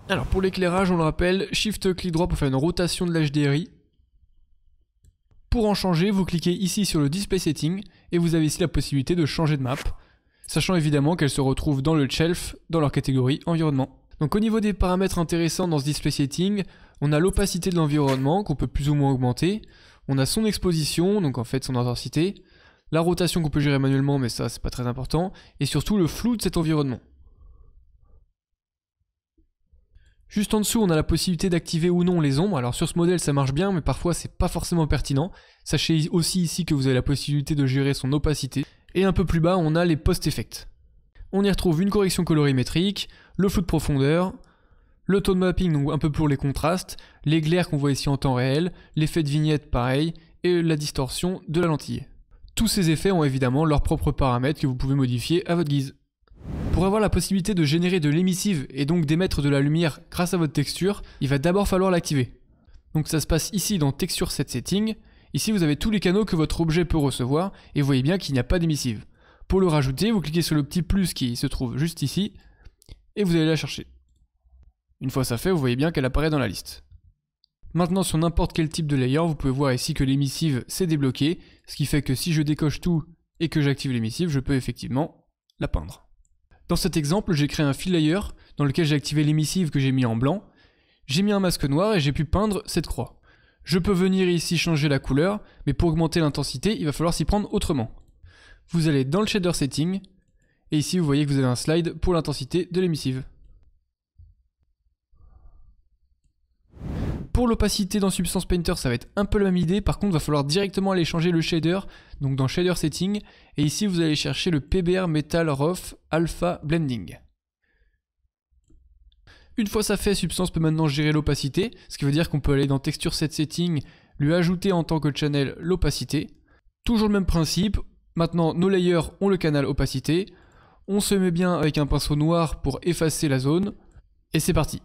Alors pour l'éclairage, on le rappelle, Shift clic droit pour faire une rotation de l'HDRI. Pour en changer, vous cliquez ici sur le Display Setting et vous avez ici la possibilité de changer de map, sachant évidemment qu'elle se retrouve dans le shelf, dans leur catégorie environnement. Donc au niveau des paramètres intéressants dans ce Display Setting, on a l'opacité de l'environnement qu'on peut plus ou moins augmenter, on a son exposition, donc en fait son intensité, la rotation qu'on peut gérer manuellement mais ça c'est pas très important, et surtout le flou de cet environnement. Juste en dessous, on a la possibilité d'activer ou non les ombres. Alors sur ce modèle, ça marche bien, mais parfois c'est pas forcément pertinent. Sachez aussi ici que vous avez la possibilité de gérer son opacité. Et un peu plus bas, on a les post-effects. On y retrouve une correction colorimétrique, le flou de profondeur, le tone mapping, donc un peu pour les contrastes, l'éclair qu'on voit ici en temps réel, l'effet de vignette pareil, et la distorsion de la lentille. Tous ces effets ont évidemment leurs propres paramètres que vous pouvez modifier à votre guise. Pour avoir la possibilité de générer de l'émissive et donc d'émettre de la lumière grâce à votre texture, il va d'abord falloir l'activer. Donc ça se passe ici dans Texture Set Setting. Ici vous avez tous les canaux que votre objet peut recevoir et vous voyez bien qu'il n'y a pas d'émissive. Pour le rajouter, vous cliquez sur le petit plus qui se trouve juste ici et vous allez la chercher. Une fois ça fait, vous voyez bien qu'elle apparaît dans la liste. Maintenant sur n'importe quel type de layer, vous pouvez voir ici que l'émissive s'est débloquée, ce qui fait que si je décoche tout et que j'active l'émissive, je peux effectivement la peindre. Dans cet exemple, j'ai créé un fill layer dans lequel j'ai activé l'émissive que j'ai mis en blanc. J'ai mis un masque noir et j'ai pu peindre cette croix. Je peux venir ici changer la couleur, mais pour augmenter l'intensité, il va falloir s'y prendre autrement. Vous allez dans le shader setting, et ici vous voyez que vous avez un slide pour l'intensité de l'émissive. Pour l'opacité dans Substance Painter, ça va être un peu la même idée, par contre il va falloir directement aller changer le shader, donc dans Shader Setting, et ici vous allez chercher le PBR Metal Rough Alpha Blending. Une fois ça fait, Substance peut maintenant gérer l'opacité, ce qui veut dire qu'on peut aller dans Texture Set Setting, lui ajouter en tant que channel l'opacité. Toujours le même principe, maintenant nos layers ont le canal opacité, on se met bien avec un pinceau noir pour effacer la zone, et c'est parti.